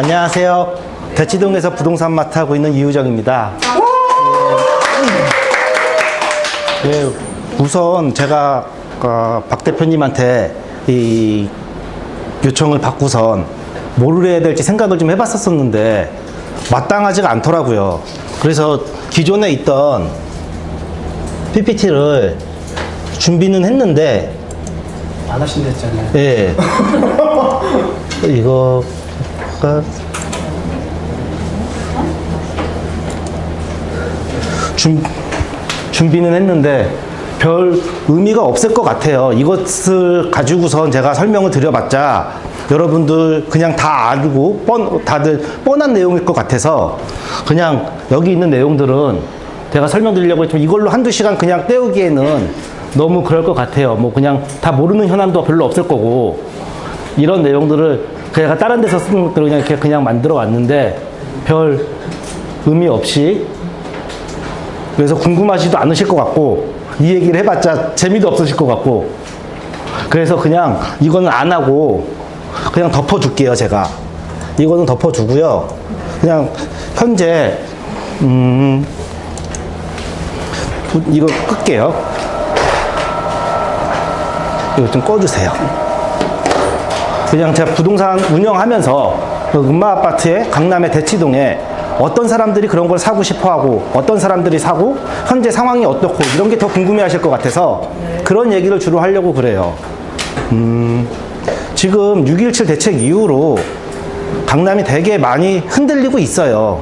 네, 안녕하세요. 대치동에서 부동산 맡아하고 있는 이우정입니다. 네, 우선 제가 박 대표님한테 이 요청을 받고선 뭘 해야 될지 생각을 좀 해봤었는데 마땅하지가 않더라고요. 그래서 기존에 있던 PPT를 준비는 했는데 안 하신다 했잖아요. 예. 이거가 준비는 했는데 별 의미가 없을 것 같아요. 이것을 가지고선 제가 설명을 드려봤자 여러분들 그냥 다 알고 다들 뻔한 내용일 것 같아서 그냥 여기 있는 내용들은 제가 설명드리려고 했지만 이걸로 한두 시간 그냥 때우기에는 너무 그럴 것 같아요. 뭐 그냥 다 모르는 현안도 별로 없을 거고 이런 내용들을 제가 다른 데서 쓴 것들을 그냥 이렇게 그냥 만들어 왔는데 별 의미 없이 그래서 궁금하지도 않으실 것 같고 이 얘기를 해봤자 재미도 없으실 것 같고 그래서 그냥 이거는 안 하고 그냥 덮어둘게요. 제가 이거는 덮어두고요. 그냥 현재 이거 끌게요. 이거 좀 꺼주세요. 그냥 제가 부동산 운영하면서 그 음마아파트의 강남의 대치동에 어떤 사람들이 그런 걸 사고 싶어 하고 어떤 사람들이 사고 현재 상황이 어떻고 이런 게 더 궁금해 하실 것 같아서 그런 얘기를 주로 하려고 그래요. 지금 6.17 대책 이후로 강남이 되게 많이 흔들리고 있어요.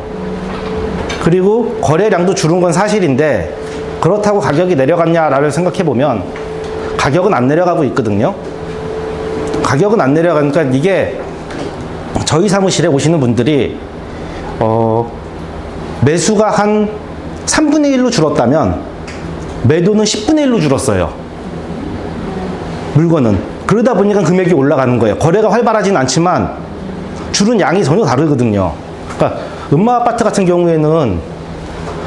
그리고 거래량도 줄은 건 사실인데 그렇다고 가격이 내려갔냐라를 생각해 보면 가격은 안 내려가고 있거든요. 가격은 안 내려가니까 이게 저희 사무실에 오시는 분들이 매수가 한 3분의 1로 줄었다면 매도는 10분의 1로 줄었어요. 물건은. 그러다 보니까 금액이 올라가는 거예요. 거래가 활발하진 않지만 줄은 양이 전혀 다르거든요. 그러니까 음마아파트 같은 경우에는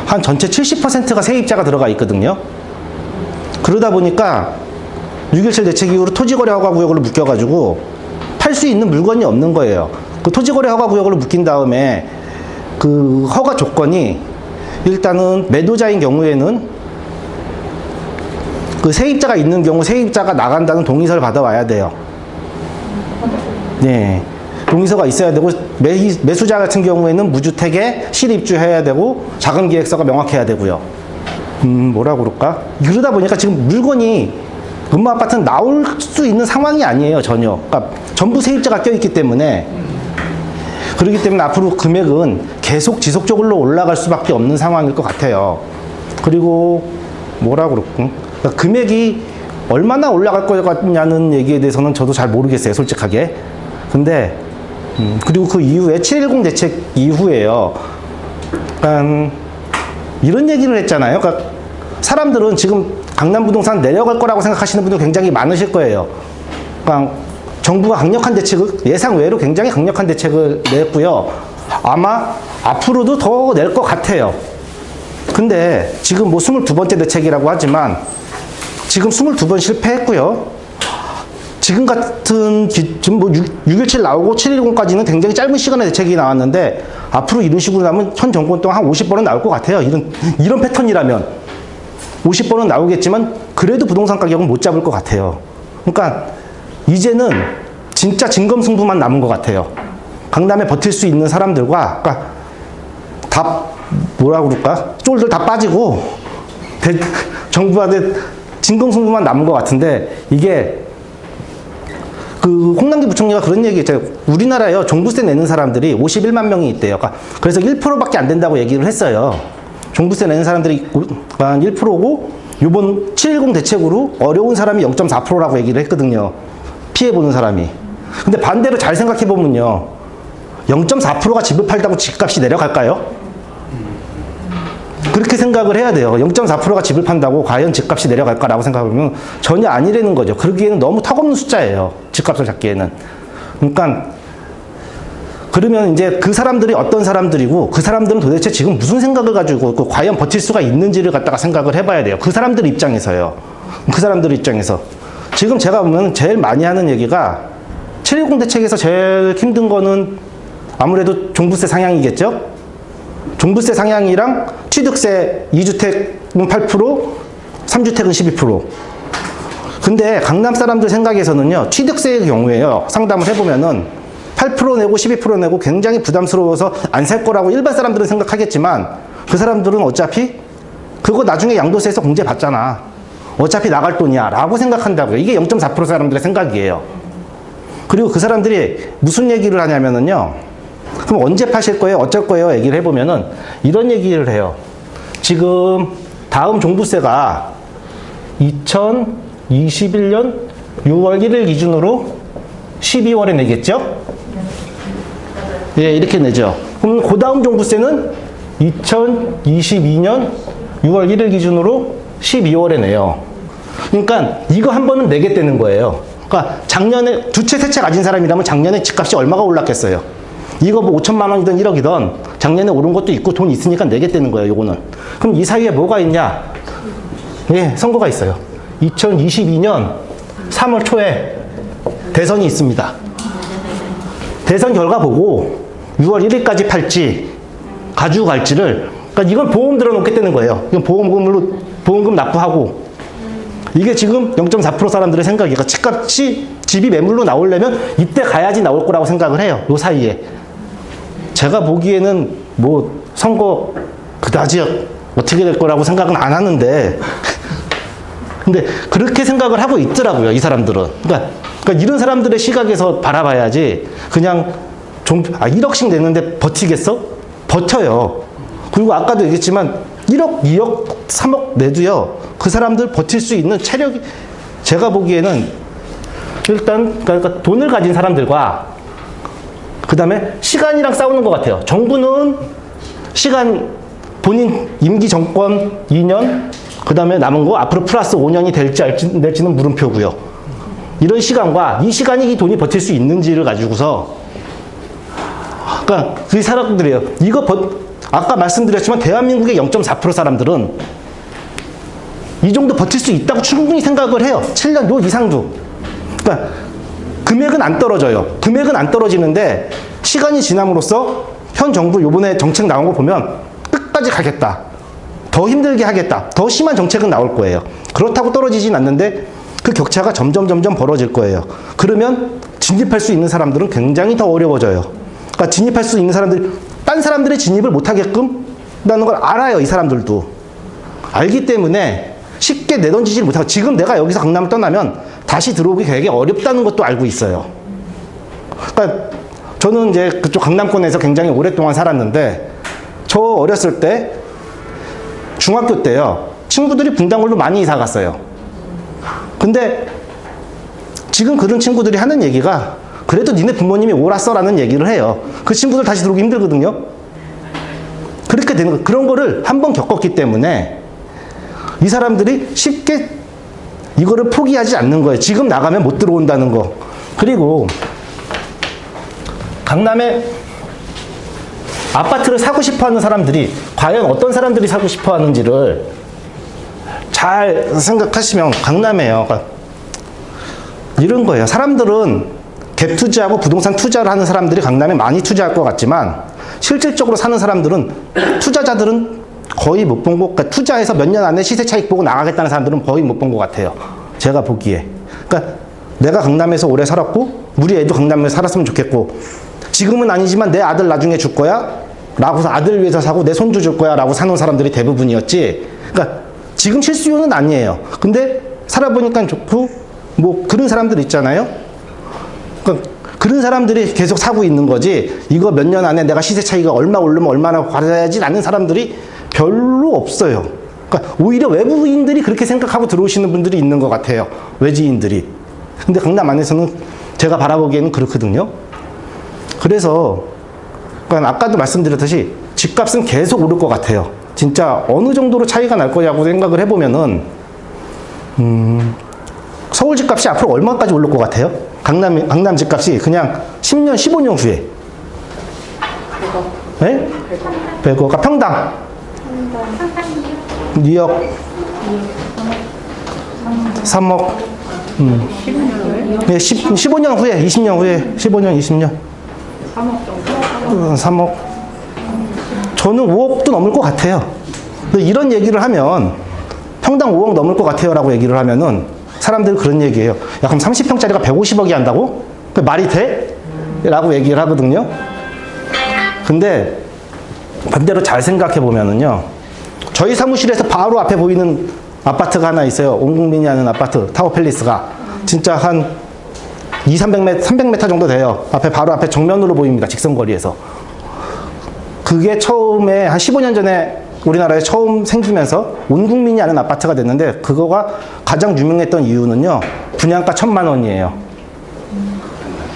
한 전체 70%가 세입자가 들어가 있거든요. 그러다 보니까 6.17 대책 이후로 토지거래 허가구역으로 묶여가지고 팔 수 있는 물건이 없는 거예요. 그 토지거래 허가구역으로 묶인 다음에 그 허가 조건이 일단은 매도자인 경우에는 그 세입자가 있는 경우 세입자가 나간다는 동의서를 받아와야 돼요. 네. 동의서가 있어야 되고 매수자 같은 경우에는 무주택에 실입주해야 되고 자금계획서가 명확해야 되고요. 뭐라고 그럴까? 그러다 보니까 지금 물건이 음마아파트는 나올 수 있는 상황이 아니에요. 전혀. 그러니까 전부 세입자가 껴있기 때문에 그렇기 때문에 앞으로 금액은 계속 지속적으로 올라갈 수밖에 없는 상황일 것 같아요. 그리고 뭐라고 그럴까? 그러니까 금액이 얼마나 올라갈 것 같냐는 얘기에 대해서는 저도 잘 모르겠어요. 솔직하게. 근데 그리고 그 이후에 710 대책 이후에요. 그러니까 이런 얘기를 했잖아요. 그러니까 사람들은 지금 강남 부동산 내려갈 거라고 생각하시는 분들 굉장히 많으실 거예요. 그러니까 정부가 강력한 대책을 예상 외로 굉장히 강력한 대책을 냈고요. 아마 앞으로도 더 낼 것 같아요. 근데 지금 뭐 22번째 대책이라고 하지만 지금 22번 실패했고요. 지금 같은 지금 뭐 6.17 나오고 7.10까지는 굉장히 짧은 시간에 대책이 나왔는데 앞으로 이런 식으로 나면 현 정권 동안 한 50번은 나올 것 같아요. 이런 패턴이라면 50번은 나오겠지만 그래도 부동산 가격은 못 잡을 것 같아요. 그러니까 이제는 진짜 진검승부만 남은 것 같아요. 강남에 버틸 수 있는 사람들과 그러니까 다 뭐라고 그럴까? 쫄들 다 빠지고 정부한테 진검승부만 남은 것 같은데 이게 그 홍남기 부총리가 그런 얘기 했죠. 우리나라에요. 종부세 내는 사람들이 51만 명이 있대요. 그래서 1%밖에 안 된다고 얘기를 했어요. 종부세 내는 사람들이 한 1%고 이번 710 대책으로 어려운 사람이 0.4%라고 얘기를 했거든요. 피해보는 사람이. 근데 반대로 잘 생각해보면요. 0.4%가 집을 팔다고 집값이 내려갈까요? 그렇게 생각을 해야 돼요. 0.4%가 집을 판다고 과연 집값이 내려갈까라고 생각하면 전혀 아니라는 거죠. 그러기에는 너무 턱없는 숫자예요. 집값을 잡기에는. 그러니까 그러면 이제 그 사람들이 어떤 사람들이고 그 사람들은 도대체 지금 무슨 생각을 가지고 과연 버틸 수가 있는지를 갖다가 생각을 해봐야 돼요. 그 사람들 입장에서요. 그 사람들 입장에서. 지금 제가 보면 제일 많이 하는 얘기가 7.10 대책에서 제일 힘든 거는 아무래도 종부세 상향이겠죠? 종부세 상향이랑 취득세 2주택은 8%, 3주택은 12%. 근데 강남 사람들 생각에서는요, 취득세의 경우에요, 상담을 해보면은 8% 내고 12% 내고 굉장히 부담스러워서 안 살 거라고 일반 사람들은 생각하겠지만 그 사람들은 어차피 그거 나중에 양도세에서 공제 받잖아. 어차피 나갈 돈이야 라고 생각한다고요. 이게 0.4% 사람들의 생각이에요. 그리고 그 사람들이 무슨 얘기를 하냐면은요, 그럼 언제 파실 거예요? 어쩔 거예요? 얘기를 해보면은 이런 얘기를 해요. 지금 다음 종부세가 2021년 6월 1일 기준으로 12월에 내겠죠? 예, 이렇게 내죠. 그럼 그 다음 종부세는 2022년 6월 1일 기준으로 12월에 내요. 그러니까 이거 한 번은 내겠다는 거예요. 그러니까 작년에 두 채, 세 채 가진 사람이라면 작년에 집값이 얼마가 올랐겠어요. 이거 뭐 5천만 원이든 1억이든 작년에 오른 것도 있고 돈 있으니까 내겠다는 거예요, 요거는. 그럼 이 사이에 뭐가 있냐? 예, 선거가 있어요. 2022년 3월 초에 대선이 있습니다. 대선 결과 보고 6월 1일까지 팔지 가지고 갈지를, 그러니까 이건 보험 들어놓겠다는 거예요. 이건 보험금으로 보험금 납부하고, 이게 지금 0.4% 사람들의 생각이에요. 그러니까 집값이 집이 매물로 나오려면 이때 가야지 나올 거라고 생각을 해요. 요 사이에. 제가 보기에는 뭐 선거 그다지 어떻게 될 거라고 생각은 안 하는데 근데 그렇게 생각을 하고 있더라고요, 이 사람들은. 그러니까 이런 사람들의 시각에서 바라봐야지 그냥 1억씩 내는데 버티겠어? 버텨요. 그리고 아까도 얘기했지만 1억, 2억, 3억 내도요, 그 사람들 버틸 수 있는 체력이, 제가 보기에는 일단 그러니까 돈을 가진 사람들과 그 다음에 시간이랑 싸우는 것 같아요. 정부는 시간, 본인 임기 정권 2년, 그 다음에 남은 거 앞으로 플러스 5년이 될지 낼지는 물음표고요. 이런 시간과 이 시간이 이 돈이 버틸 수 있는지를 가지고서, 그러니까 그 사람들이에요. 아까 말씀드렸지만 대한민국의 0.4% 사람들은 이 정도 버틸 수 있다고 충분히 생각을 해요. 7년 요 이상도. 그러니까 금액은 안 떨어져요. 금액은 안 떨어지는데 시간이 지남으로써 현 정부 요번에 정책 나온 거 보면 끝까지 가겠다, 더 힘들게 하겠다, 더 심한 정책은 나올 거예요. 그렇다고 떨어지진 않는데 그 격차가 점점 벌어질 거예요. 그러면 진입할 수 있는 사람들은 굉장히 더 어려워져요. 그러니까 진입할 수 있는 사람들, 딴 사람들이 진입을 못하게끔 한다는 걸 알아요, 이 사람들도. 알기 때문에 쉽게 내던지질 못하고, 지금 내가 여기서 강남을 떠나면 다시 들어오기 되게 어렵다는 것도 알고 있어요. 그러니까 저는 이제 그쪽 강남권에서 굉장히 오랫동안 살았는데, 저 어렸을 때 중학교 때요, 친구들이 분당으로 많이 이사 갔어요. 근데 지금 그런 친구들이 하는 얘기가 그래도 니네 부모님이 옳았어 라는 얘기를 해요. 그 친구들 다시 들어오기 힘들거든요. 그렇게 되는 거, 그런 거를 한번 겪었기 때문에 이 사람들이 쉽게 이거를 포기하지 않는 거예요. 지금 나가면 못 들어온다는 거. 그리고 강남에 아파트를 사고 싶어 하는 사람들이 과연 어떤 사람들이 사고 싶어 하는지를 잘 생각하시면 강남에요. 그러니까 이런 거예요. 사람들은 갭 투자하고 부동산 투자를 하는 사람들이 강남에 많이 투자할 것 같지만 실질적으로 사는 사람들은, 투자자들은 거의 못 본 것, 그러니까 투자해서 몇 년 안에 시세 차익 보고 나가겠다는 사람들은 거의 못 본 것 같아요. 제가 보기에. 그러니까 내가 강남에서 오래 살았고 우리 애도 강남에서 살았으면 좋겠고, 지금은 아니지만 내 아들 나중에 줄 거야 라고서 아들 위해서 사고 내 손주 줄 거야 라고 사는 사람들이 대부분이었지. 그러니까 지금 실수요는 아니에요. 근데 살아보니까 좋고 뭐 그런 사람들 있잖아요. 그러니까 그런 사람들이 계속 사고 있는 거지, 이거 몇 년 안에 내가 시세 차이가 얼마 오르면 얼마나 받아야지 라는 사람들이 별로 없어요. 그러니까 오히려 외부인들이 그렇게 생각하고 들어오시는 분들이 있는 것 같아요, 외지인들이. 근데 강남 안에서는 제가 바라보기에는 그렇거든요. 그래서 그러니까 아까도 말씀드렸듯이 집값은 계속 오를 것 같아요. 진짜 어느 정도로 차이가 날 거냐고 생각을 해보면은 서울 집값이 앞으로 얼마까지 오를 것 같아요? 강남 집값이 그냥 10년, 15년 후에. 100억. 네? 100억. 그러니까 평당. 2억. 3억. 15년 후에? 네, 15년 후에, 20년 후에, 15년, 20년. 3억 정도? 3억. 저는 5억도 넘을 것 같아요. 근데 이런 얘기를 하면 평당 5억 넘을 것 같아요 라고 얘기를 하면은 사람들이 그런 얘기예요. 야, 그럼 30평짜리가 150억이 한다고? 그 말이 돼? 라고 얘기를 하거든요. 근데 반대로 잘 생각해 보면은요, 저희 사무실에서 바로 앞에 보이는 아파트가 하나 있어요. 온 국민이 아는 아파트, 타워팰리스가. 진짜 한 300m 정도 돼요. 바로 앞에 정면으로 보입니다. 직선거리에서. 그게 처음에 한 15년 전에 우리나라에 처음 생기면서 온 국민이 아는 아파트가 됐는데, 그거가 가장 유명했던 이유는요, 분양가 1,000만 원이에요.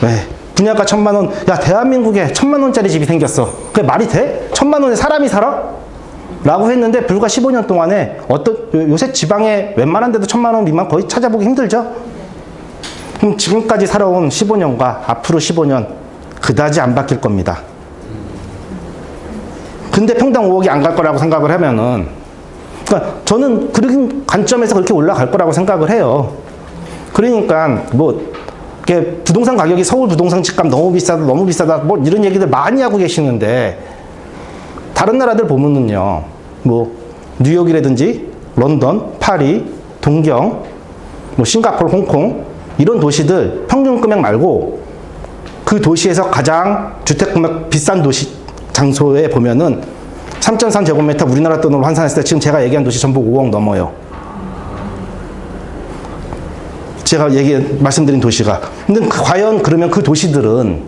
네. 분양가 1,000만 원. 야, 대한민국에 1,000만 원짜리 집이 생겼어. 그게 말이 돼? 1,000만 원에 사람이 살아? 라고 했는데 불과 15년 동안에 요새 지방에 웬만한 데도 1,000만 원 미만 거의 찾아보기 힘들죠? 그럼 지금까지 살아온 15년과 앞으로 15년 그다지 안 바뀔 겁니다. 근데 평당 5억이 안 갈 거라고 생각을 하면은, 그러니까 저는 그런 관점에서 그렇게 올라갈 거라고 생각을 해요. 그러니까 이게 부동산 가격이 서울 부동산 집값 너무 비싸다 뭐 이런 얘기들 많이 하고 계시는데, 다른 나라들 보면은요, 뉴욕이라든지 런던, 파리, 동경, 싱가포르, 홍콩 이런 도시들 평균 금액 말고 그 도시에서 가장 주택 금액 비싼 도시 장소에 보면은 3.3제곱미터 우리나라 돈으로 환산했을 때 지금 제가 얘기한 도시 전부 5억 넘어요. 제가 말씀드린 도시가. 근데 과연 그러면 그 도시들은,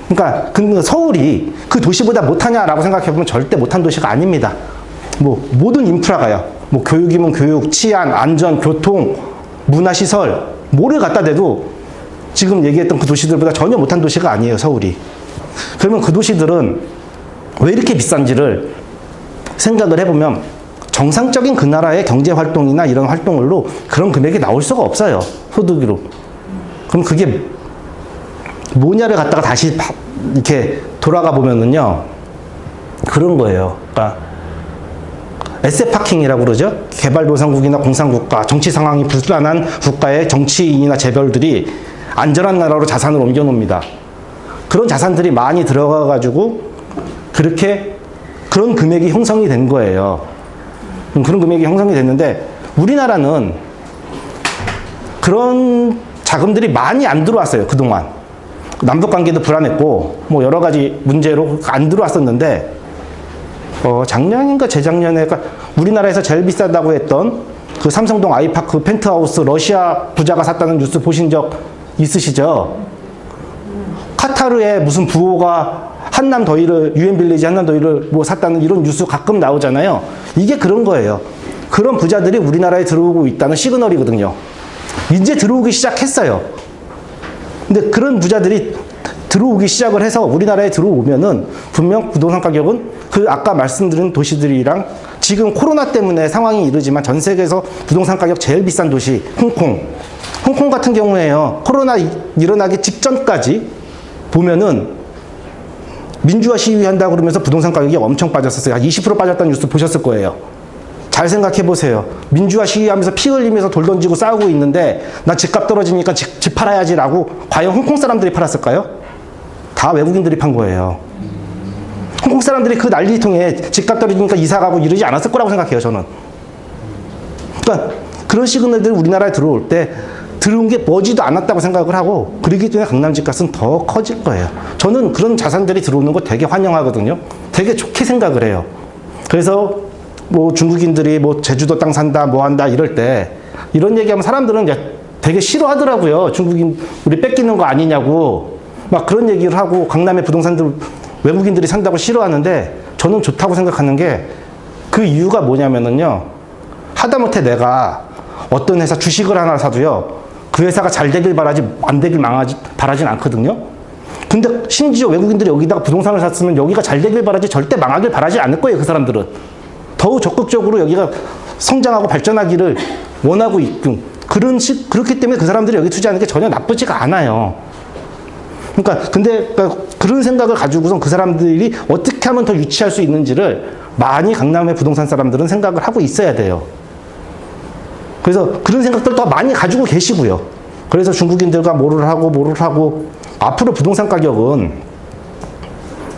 그러니까 서울이 그 도시보다 못하냐라고 생각해보면 절대 못한 도시가 아닙니다. 모든 인프라가요. 교육이면 교육, 치안, 안전, 교통, 문화시설, 뭐를 갖다 대도 지금 얘기했던 그 도시들보다 전혀 못한 도시가 아니에요, 서울이. 그러면 그 도시들은 왜 이렇게 비싼지를 생각을 해보면 정상적인 그 나라의 경제 활동이나 이런 활동으로 그런 금액이 나올 수가 없어요, 소득으로. 그럼 그게 뭐냐를 갖다가 다시 이렇게 돌아가 보면은요, 그런 거예요. 그러니까 에셋 파킹이라고 그러죠. 개발도상국이나 공산국가, 정치 상황이 불안한 국가의 정치인이나 재벌들이 안전한 나라로 자산을 옮겨 놓습니다. 그런 자산들이 많이 들어가가지고 그런 금액이 형성이 된 거예요. 그런 금액이 형성이 됐는데, 우리나라는 그런 자금들이 많이 안 들어왔어요, 그동안. 남북 관계도 불안했고, 여러 가지 문제로 안 들어왔었는데, 작년인가 재작년에, 우리나라에서 제일 비싸다고 했던 그 삼성동 아이파크 펜트하우스 러시아 부자가 샀다는 뉴스 보신 적 있으시죠? 카타르의 무슨 부호가 유엔빌리지 한남더위를 샀다는 이런 뉴스 가끔 나오잖아요. 이게 그런 거예요. 그런 부자들이 우리나라에 들어오고 있다는 시그널이거든요. 이제 들어오기 시작했어요. 근데 그런 부자들이 들어오기 시작을 해서 우리나라에 들어오면은 분명 부동산 가격은 아까 말씀드린 도시들이랑 지금 코로나 때문에 상황이 이르지만 전 세계에서 부동산 가격 제일 비싼 도시 홍콩 같은 경우에요. 코로나 일어나기 직전까지 보면은 민주화 시위한다고 그러면서 부동산 가격이 엄청 빠졌었어요. 한 20% 빠졌다는 뉴스 보셨을 거예요. 잘 생각해 보세요. 민주화 시위하면서 피 흘리면서 돌 던지고 싸우고 있는데, 나 집값 떨어지니까 집 팔아야지라고 과연 홍콩 사람들이 팔았을까요? 다 외국인들이 판 거예요. 홍콩 사람들이 그 난리통에 집값 떨어지니까 이사 가고 이러지 않았을 거라고 생각해요, 저는. 그러니까 그런 시그널들이 우리나라에 들어올 때 들어온 게 머지도 않았다고 생각을 하고, 그러기 때문에 강남 집값은 더 커질 거예요. 저는 그런 자산들이 들어오는 거 되게 환영하거든요. 되게 좋게 생각을 해요. 그래서 중국인들이 제주도 땅 산다, 한다 이럴 때 이런 얘기하면 사람들은 되게 싫어하더라고요. 중국인 우리 뺏기는 거 아니냐고 막 그런 얘기를 하고, 강남의 부동산들 외국인들이 산다고 싫어하는데, 저는 좋다고 생각하는 게, 그 이유가 뭐냐면은요, 하다못해 내가 어떤 회사 주식을 하나 사도요, 그 회사가 잘 되길 바라지 안 되길 바라진 않거든요. 근데 심지어 외국인들이 여기다가 부동산을 샀으면 여기가 잘 되길 바라지 절대 망하길 바라지 않을 거예요, 그 사람들은. 더욱 적극적으로 여기가 성장하고 발전하기를 원하고 있고, 그렇기 때문에 그 사람들이 여기 투자하는 게 전혀 나쁘지가 않아요. 그러니까 그런 생각을 가지고선 그 사람들이 어떻게 하면 더 유치할 수 있는지를 많이 강남의 부동산 사람들은 생각을 하고 있어야 돼요. 그래서 그런 생각들도 많이 가지고 계시고요. 그래서 중국인들과 뭐를 하고 앞으로 부동산 가격은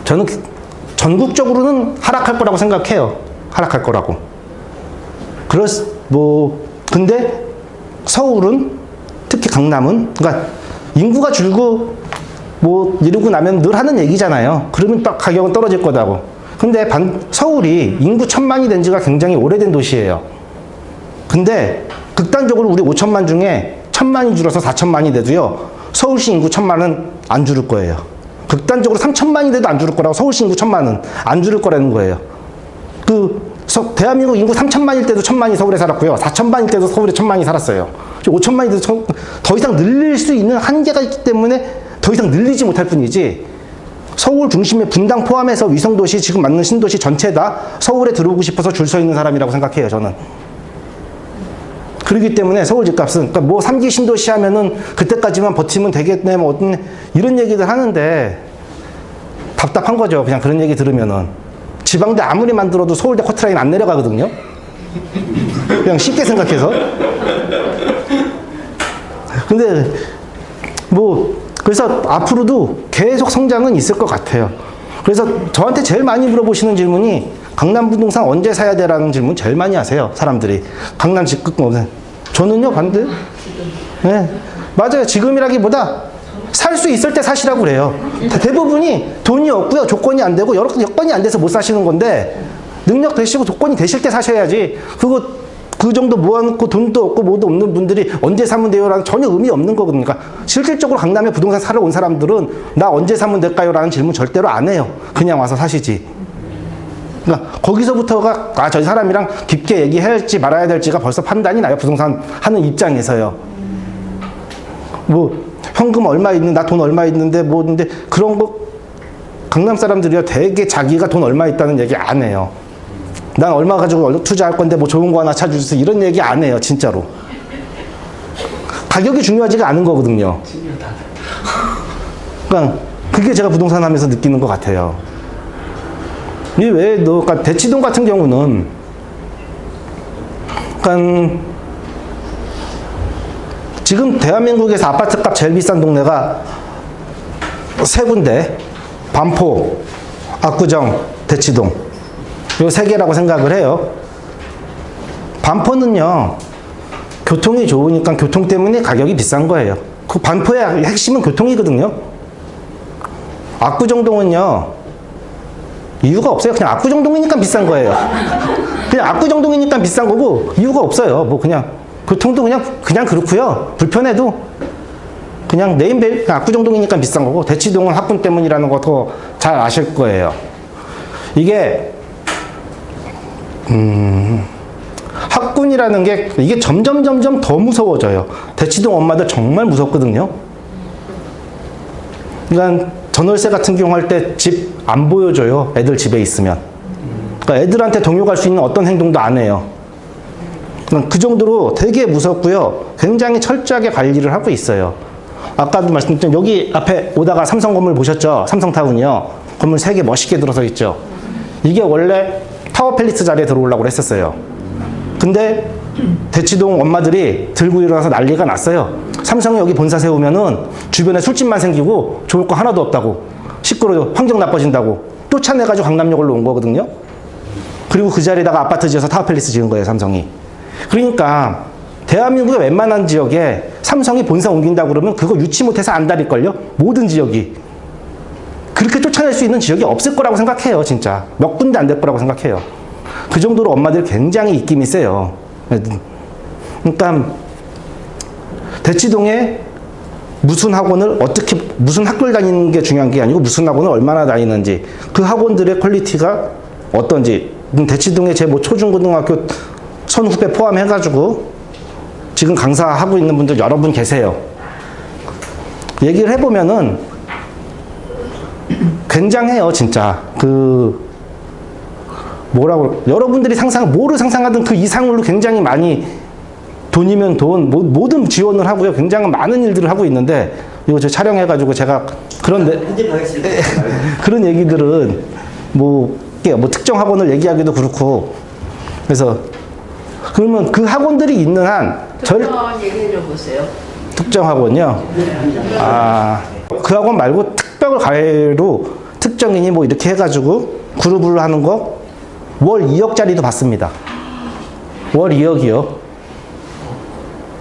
저는 전국적으로는 하락할 거라고 생각해요. 하락할 거라고. 근데 서울은, 특히 강남은, 그러니까 인구가 줄고 이러고 나면 늘 하는 얘기잖아요. 그러면 딱 가격은 떨어질 거다고. 근데 서울이 인구 1000만이 된 지가 굉장히 오래된 도시예요. 근데 극단적으로 우리 5천만 중에 1000만이 줄어서 4000만이 돼도요, 서울시 인구 1000만은 안 줄을 거예요. 극단적으로 3000만이 돼도 안 줄을 거라고. 서울시 인구 1000만은 안 줄을 거라는 거예요. 대한민국 인구 3000만일 때도 1000만이 서울에 살았고요. 4000만일 때도 서울에 1000만이 살았어요. 5000만이 돼도 더 이상 늘릴 수 있는 한계가 있기 때문에 더 이상 늘리지 못할 뿐이지, 서울 중심의 분당 포함해서 위성도시, 지금 맞는 신도시 전체 다 서울에 들어오고 싶어서 줄 서 있는 사람이라고 생각해요, 저는. 그렇기 때문에 서울 집값은, 그러니까 3기 신도시 하면은 그때까지만 버티면 되겠네, 이런 얘기들 하는데 답답한 거죠. 그냥 그런 얘기 들으면은. 지방대 아무리 만들어도 서울대 커트라인 안 내려가거든요. 그냥 쉽게 생각해서. 근데 그래서 앞으로도 계속 성장은 있을 것 같아요. 그래서 저한테 제일 많이 물어보시는 질문이 강남 부동산 언제 사야 돼라는 질문 제일 많이 하세요, 사람들이. 강남 집값. 저는요, 반대. 네, 맞아요. 지금이라기보다 살 수 있을 때 사시라고 그래요. 대부분이 돈이 없고요, 조건이 안 되고, 여건이 안 돼서 못 사시는 건데, 능력 되시고 조건이 되실 때 사셔야지. 그 정도 모아놓고 돈도 없고 뭐도 없는 분들이 언제 사면 돼요라는 전혀 의미 없는 거거든요. 그러니까 실질적으로 강남에 부동산 사러 온 사람들은 나 언제 사면 될까요? 라는 질문 절대로 안 해요. 그냥 와서 사시지. 그러니까 거기서부터가 저 사람이랑 깊게 얘기해야 할지 말아야 될지가 벌써 판단이 나요. 부동산 하는 입장에서요. 현금 얼마 있는, 나 돈 얼마 있는데 근데 그런 거 강남 사람들이요, 되게 자기가 돈 얼마 있다는 얘기 안 해요. 난 얼마 가지고 투자할 건데 좋은 거 하나 찾아주세요, 이런 얘기 안 해요, 진짜로. 가격이 중요하지가 않은 거거든요. 그러니까 그게 제가 부동산 하면서 느끼는 것 같아요. 그러니까 대치동 같은 경우는, 그러니까 지금 대한민국에서 아파트값 제일 비싼 동네가 세 군데, 반포, 압구정, 대치동, 요 세 개라고 생각을 해요. 반포는요, 교통이 좋으니까 교통 때문에 가격이 비싼 거예요. 그 반포의 핵심은 교통이거든요. 압구정동은요, 이유가 없어요. 그냥 압구정동이니까 비싼 거예요. 그냥 압구정동이니까 비싼 거고, 이유가 없어요. 그냥 교통도 그냥 그렇고요. 불편해도 그냥 압구정동이니까 비싼 거고, 대치동은 학군 때문이라는 거 더 잘 아실 거예요. 이게 학군이라는 게 이게 점점 더 무서워져요. 대치동 엄마들 정말 무섭거든요. 그러니까 전월세 같은 경우 할 때 집 안 보여줘요, 애들 집에 있으면. 그러니까 애들한테 동요갈 수 있는 어떤 행동도 안 해요. 그 정도로 되게 무섭고요, 굉장히 철저하게 관리를 하고 있어요. 아까도 말씀드렸지만 여기 앞에 오다가 삼성 건물 보셨죠? 삼성타운이요. 건물 3개 멋있게 들어서 있죠. 이게 원래 타워팰리스 자리에 들어오려고 했었어요. 근데 대치동 엄마들이 들고 일어나서 난리가 났어요. 삼성이 여기 본사 세우면은 주변에 술집만 생기고 좋을 거 하나도 없다고, 시끄러워, 환경 나빠진다고 쫓아내가지고 강남역으로 온 거거든요. 그리고 그 자리에다가 아파트 지어서 타워팰리스 지은 거예요, 삼성이. 그러니까 대한민국의 웬만한 지역에 삼성이 본사 옮긴다고 그러면 그거 유치 못해서 안달릴걸요? 모든 지역이. 그렇게 쫓아낼 수 있는 지역이 없을 거라고 생각해요, 진짜. 몇 군데 안 될 거라고 생각해요. 그 정도로 엄마들이 굉장히 입김이 세요. 그러니까 대치동에 무슨 학원을 무슨 학교를 다니는 게 중요한 게 아니고 무슨 학원을 얼마나 다니는지, 그 학원들의 퀄리티가 어떤지. 대치동에 제 초중고등학교 선후배 포함해가지고 지금 강사하고 있는 분들 여러 분 계세요. 얘기를 해보면은 굉장해요, 진짜. 여러분들이 뭐를 상상하든 그 이상으로 굉장히 많이, 돈이면 돈, 모든 지원을 하고요. 굉장히 많은 일들을 하고 있는데, 이거 저 촬영해가지고 제가 그런 얘기들은 특정 학원을 얘기하기도 그렇고, 그래서 그러면 그 학원들이 있는 한 특정 얘기해 보세요. 특정 학원이요? 그 학원 말고 특별 특정인이 뭐 이렇게 해가지고 그룹을 하는 거 월 2억짜리도 받습니다. 월 2억이요.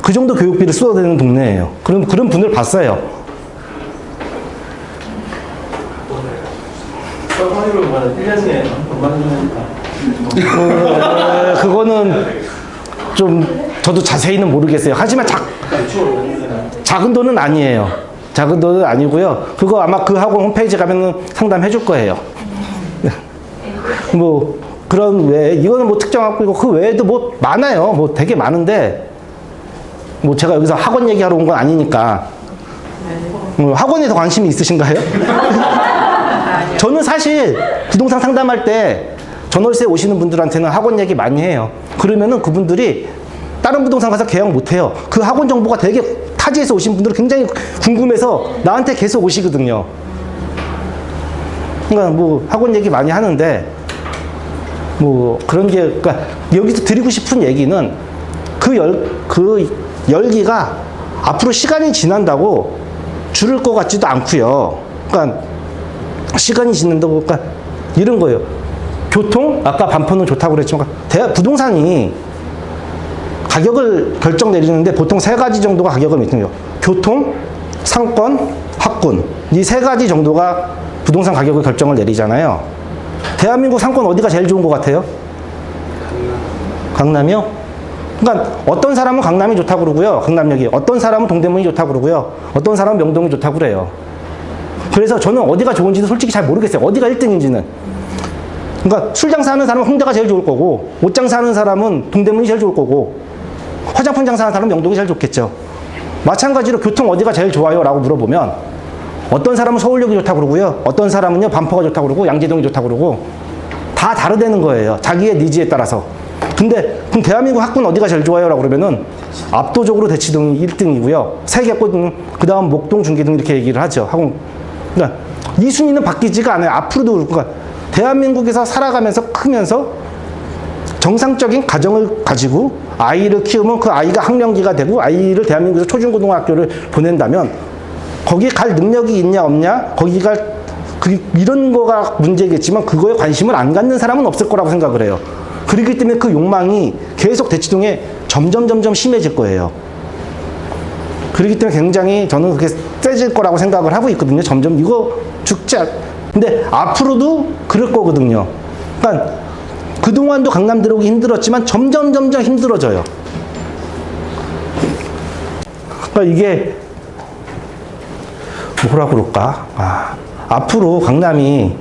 그 정도 교육비를 쏟아내는 동네예요. 그런 분을 봤어요. 서울로 1년에 얼마 정도 그거는 좀 저도 자세히는 모르겠어요. 하지만 작은 돈은 아니에요. 작은 돈은 아니고요. 그거 아마 그 학원 홈페이지 가면은 상담해 줄 거예요. 뭐 그런 외에 이거는 뭐 특정 학교이고 그 외에도 뭐 많아요. 뭐 되게 많은데 뭐 제가 여기서 학원 얘기하러 온 건 아니니까. 학원에 더 관심이 있으신가요? 저는 사실 부동산 상담할 때 전월세 오시는 분들한테는 학원 얘기 많이 해요. 그러면은 그분들이 다른 부동산 가서 계약 못 해요. 그 학원 정보가 되게 타지에서 오신 분들은 굉장히 궁금해서 나한테 계속 오시거든요. 그러니까 뭐 학원 얘기 많이 하는데 뭐 그런 게, 그러니까 여기서 드리고 싶은 얘기는 그 열기가 앞으로 시간이 지난다고 줄을 것 같지도 않고요. 그러니까 시간이 지난다고, 그러니까 이런 거예요. 교통, 아까 반포는 좋다고 그랬지만 부동산이 가격을 결정 내리는데 보통 세 가지 정도가 가격을 매겨요. 교통, 상권, 학군. 이 세 가지 정도가 부동산 가격을 결정을 내리잖아요. 대한민국 상권 어디가 제일 좋은 것 같아요? 강남이요? 그러니까 어떤 사람은 강남이 좋다고 그러고요. 강남역이. 어떤 사람은 동대문이 좋다고 그러고요. 어떤 사람은 명동이 좋다고 그래요. 그래서 저는 어디가 좋은지도 솔직히 잘 모르겠어요. 어디가 1등인지는. 그러니까 술 장사하는 사람은 홍대가 제일 좋을 거고, 옷 장사하는 사람은 동대문이 제일 좋을 거고, 화장품 장사하는 사람은 명동이 제일 좋겠죠. 마찬가지로 교통 어디가 제일 좋아요? 라고 물어보면 어떤 사람은 서울역이 좋다고 그러고요. 어떤 사람은요 반포가 좋다고 그러고 양재동이 좋다고 그러고 다 다르다는 거예요. 자기의 니즈에 따라서. 근데 그럼 대한민국 학군 어디가 제일 좋아요? 라고 그러면은 압도적으로 대치동이 1등이고요. 세계권, 그 다음 목동, 중계동 이렇게 얘기를 하죠. 학군. 그러니까 이 순위는 바뀌지가 않아요. 앞으로도. 그러니까 대한민국에서 살아가면서 크면서 정상적인 가정을 가지고 아이를 키우면 그 아이가 학령기가 되고 아이를 대한민국에서 초중고등학교를 보낸다면 거기에 갈 능력이 있냐 없냐, 거기가 이런 거가 문제겠지만 그거에 관심을 안 갖는 사람은 없을 거라고 생각을 해요. 그렇기 때문에 그 욕망이 계속 대치동에 점점 심해질 거예요. 그렇기 때문에 굉장히 저는 그게 세질 거라고 생각을 하고 있거든요. 점점 이거 근데 앞으로도 그럴 거거든요. 그러니까 그동안도 강남 들어오기 힘들었지만 점점 힘들어져요. 그러니까 이게 뭐라 그럴까? 앞으로 강남이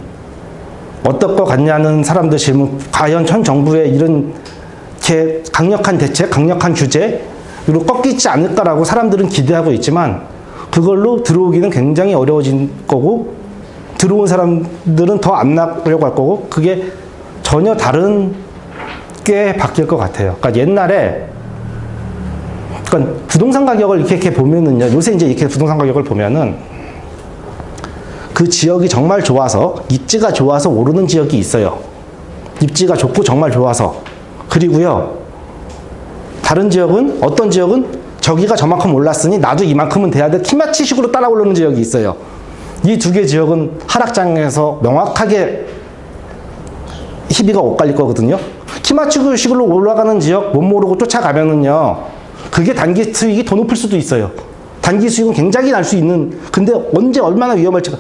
어떨 것 같냐는 사람들 질문, 과연 현 정부의 이런 강력한 대책, 강력한 규제로 꺾이지 않을까라고 사람들은 기대하고 있지만 그걸로 들어오기는 굉장히 어려워진 거고 들어온 사람들은 더 안 나가려고 할 거고 그게 전혀 다른 게 바뀔 것 같아요. 그러니까 옛날에 그러니까 부동산 가격을 이렇게 보면은요, 요새 이제 이렇게 부동산 가격을 보면은 그 지역이 정말 좋아서, 입지가 좋아서 오르는 지역이 있어요. 입지가 좋고 정말 좋아서. 그리고요, 다른 지역은, 어떤 지역은 저기가 저만큼 올랐으니 나도 이만큼은 돼야 돼. 키마치식으로 따라 오르는 지역이 있어요. 이 두 개 지역은 하락장에서 명확하게 희비가 엇갈릴 거거든요. 키마치식으로 올라가는 지역 못 모르고 쫓아가면은요, 그게 단기 수익이 더 높을 수도 있어요. 단기 수익은 굉장히 날 수 있는, 근데 언제 얼마나 위험할지가.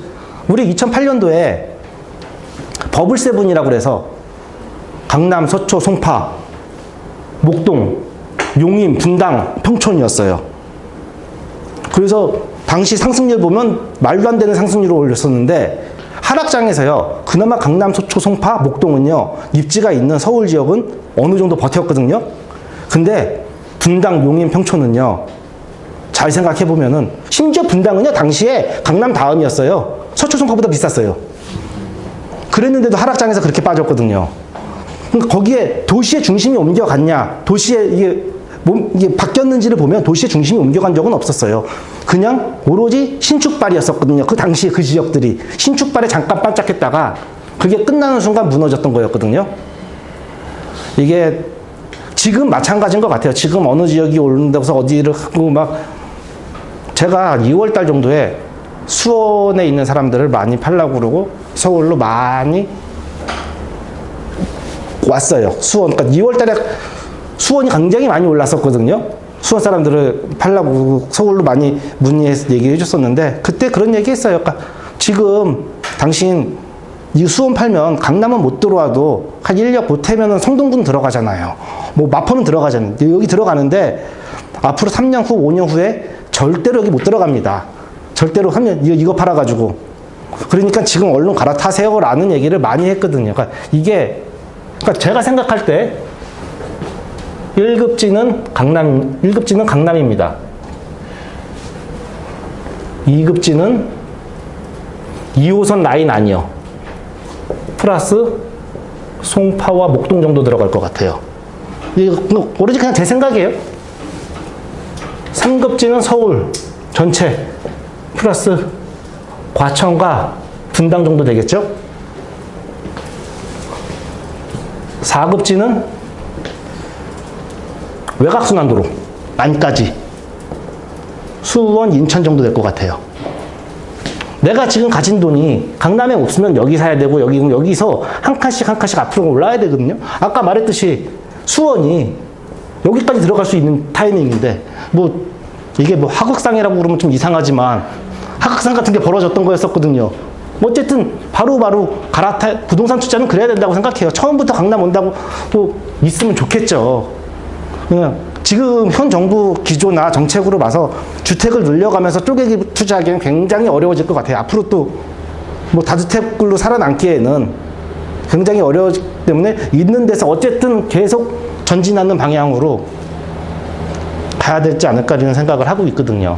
우리 2008년도에 버블세븐이라고 그래서 강남, 서초, 송파, 목동, 용인, 분당, 평촌이었어요. 그래서 당시 상승률 보면 말도 안 되는 상승률을 올렸었는데 하락장에서요, 그나마 강남, 서초, 송파, 목동은요, 입지가 있는 서울 지역은 어느 정도 버텼거든요. 근데 분당, 용인, 평촌은요, 잘 생각해 보면은 심지어 분당은요, 당시에 강남 다음이었어요. 서초, 송파보다 비쌌어요. 그랬는데도 하락장에서 그렇게 빠졌거든요. 그러니까 거기에 도시의 중심이 옮겨갔냐, 이게 바뀌었는지를 보면 도시의 중심이 옮겨간 적은 없었어요. 그냥 오로지 신축발이었었거든요. 그 당시에 그 지역들이 신축발에 잠깐 반짝했다가 그게 끝나는 순간 무너졌던 거였거든요. 이게 지금 마찬가지인 것 같아요. 지금 어느 지역이 오른다고 해서 어디를 하고 막, 제가 2월 달 정도에 수원에 있는 사람들을 많이 팔라고 그러고 서울로 많이 왔어요. 수원. 그러니까 2월 달에 수원이 굉장히 많이 올랐었거든요. 수원 사람들을 팔라고 서울로 많이 문의해서 얘기해 줬었는데, 그때 그런 얘기 했어요. 그러니까 지금 당신 이 수원 팔면 강남은 못 들어와도 한 1년 보태면은 성동군 들어가잖아요. 뭐 마포는 들어가잖아요. 여기 들어가는데 앞으로 3년 후, 5년 후에 절대로 여기 못 들어갑니다. 절대로 하면 이거 팔아가지고. 그러니까 지금 얼른 갈아타세요라는 얘기를 많이 했거든요. 그러니까 이게, 그러니까 제가 생각할 때 1급지는 강남입니다. 2급지는 2호선 라인 아니요. 플러스 송파와 목동 정도 들어갈 것 같아요. 이거 오로지 그냥 제 생각이에요. 3급지는 서울 전체 플러스 과천과 분당 정도 되겠죠? 4급지는 외곽순환도로 안까지 수원, 인천 정도 될 것 같아요. 내가 지금 가진 돈이 강남에 없으면 여기 사야 되고 여기서 한 칸씩 앞으로 올라야 되거든요. 아까 말했듯이 수원이 여기까지 들어갈 수 있는 타이밍인데, 뭐 이게 뭐 하극상이라고 그러면 좀 이상하지만 하극상 같은 게 벌어졌던 거였었거든요. 어쨌든 바로바로 부동산 투자는 그래야 된다고 생각해요. 처음부터 강남 온다고 또 있으면 좋겠죠. 그냥 지금 현 정부 기조나 정책으로 봐서 주택을 늘려가면서 쪼개기 투자하기는 굉장히 어려워질 것 같아요. 앞으로 또 뭐 다주택으로 살아남기에는 굉장히 어려워지기 때문에 있는 데서 어쨌든 계속 전진하는 방향으로 가야 되지 않을까 이런 생각을 하고 있거든요.